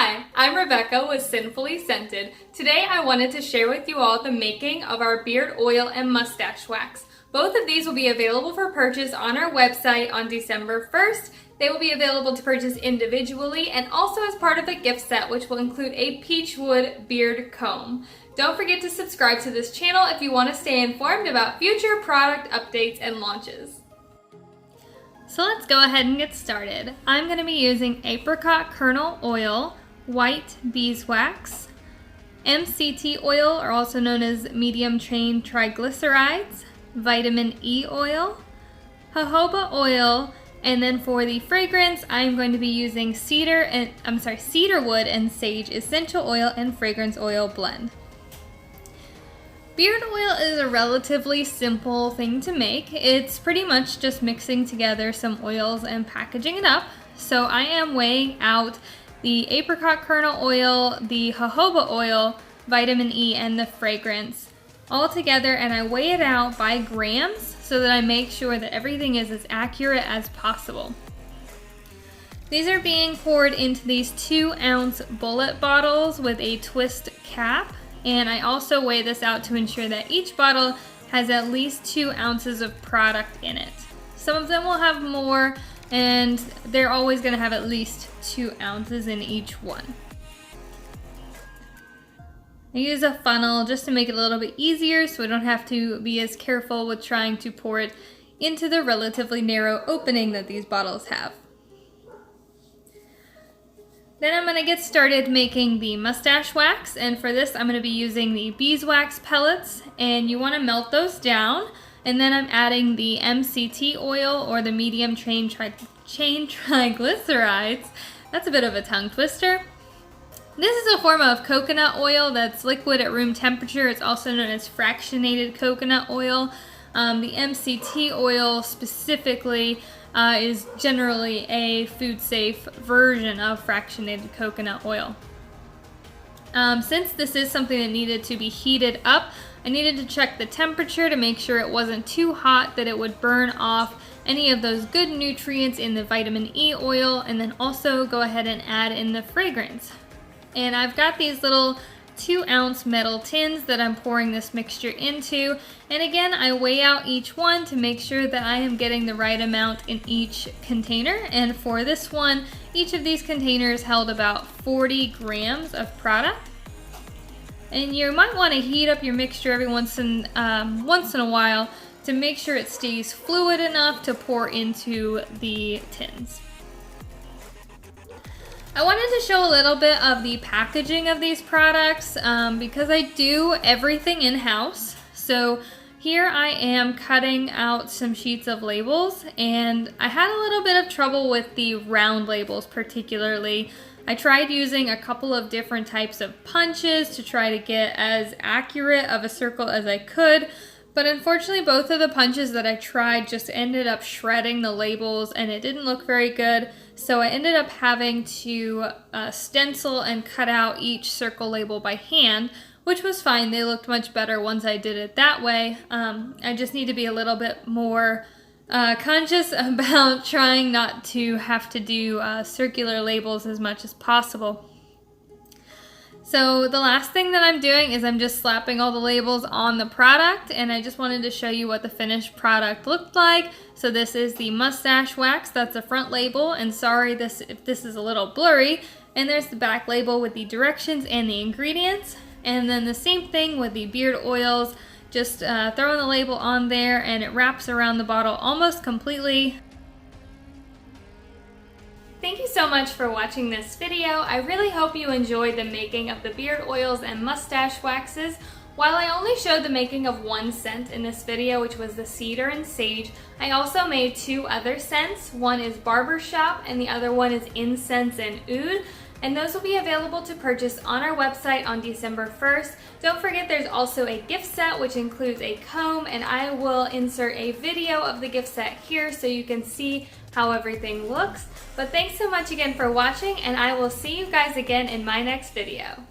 Hi, I'm Rebecca with Sinfully Scented. Today I wanted to share with you all the making of our beard oil and mustache wax. Both of these will be available for purchase on our website on December 1st. They will be available to purchase individually and also as part of a gift set, which will include a peachwood beard comb. Don't forget to subscribe to this channel if you want to stay informed about future product updates and launches. So let's go ahead and get started. I'm going to be using apricot kernel oil, white beeswax, MCT oil, or also known as medium chain triglycerides, vitamin E oil, jojoba oil, and then for the fragrance, I'm going to be using cedarwood and sage essential oil and fragrance oil blend. Beard oil is a relatively simple thing to make. It's pretty much just mixing together some oils and packaging it up. So I am weighing out the apricot kernel oil, the jojoba oil, vitamin E, and the fragrance all together, and I weigh it out by grams so that I make sure that everything is as accurate as possible. These are being poured into these 2-ounce bullet bottles with a twist cap. And I also weigh this out to ensure that each bottle has at least 2 ounces of product in it. Some of them will have more, and they're always going to have at least 2 ounces in each one. I use a funnel just to make it a little bit easier so I don't have to be as careful with trying to pour it into the relatively narrow opening that these bottles have. Then I'm going to get started making the mustache wax, and for this I'm going to be using the beeswax pellets, and you want to melt those down, and then I'm adding the MCT oil, or the medium chain triglycerides. That's a bit of a tongue twister. This is a form of coconut oil that's liquid at room temperature. It's also known as fractionated coconut oil. The MCT oil specifically is generally a food-safe version of fractionated coconut oil. Since this is something that needed to be heated up, I needed to check the temperature to make sure it wasn't too hot that it would burn off any of those good nutrients in the vitamin E oil, and then also go ahead and add in the fragrance. And I've got these little 2-ounce metal tins that I'm pouring this mixture into, and again I weigh out each one to make sure that I am getting the right amount in each container. And for this one, each of these containers held about 40 grams of product. And you might want to heat up your mixture every once in a while to make sure it stays fluid enough to pour into the tins. I wanted to show a little bit of the packaging of these products because I do everything in-house. So here I am cutting out some sheets of labels, and I had a little bit of trouble with the round labels particularly. I tried using a couple of different types of punches to try to get as accurate of a circle as I could, but unfortunately both of the punches that I tried just ended up shredding the labels, and it didn't look very good. So I ended up having to stencil and cut out each circle label by hand, which was fine. They looked much better once I did it that way. I just need to be a little bit more conscious about trying not to have to do circular labels as much as possible. So the last thing that I'm doing is I'm just slapping all the labels on the product, and I just wanted to show you what the finished product looked like. So this is the mustache wax, that's the front label, and sorry if this is a little blurry. And there's the back label with the directions and the ingredients. And then the same thing with the beard oils, just throwing the label on there and it wraps around the bottle almost completely. Thank you so much for watching this video. I really hope you enjoyed the making of the beard oils and mustache waxes. While I only showed the making of one scent in this video, which was the cedar and sage, I also made 2 other scents. One is barbershop and the other one is incense and oud. And those will be available to purchase on our website on December 1st. Don't forget there's also a gift set which includes a comb, and I will insert a video of the gift set here so you can see how everything looks. But thanks so much again for watching, and I will see you guys again in my next video.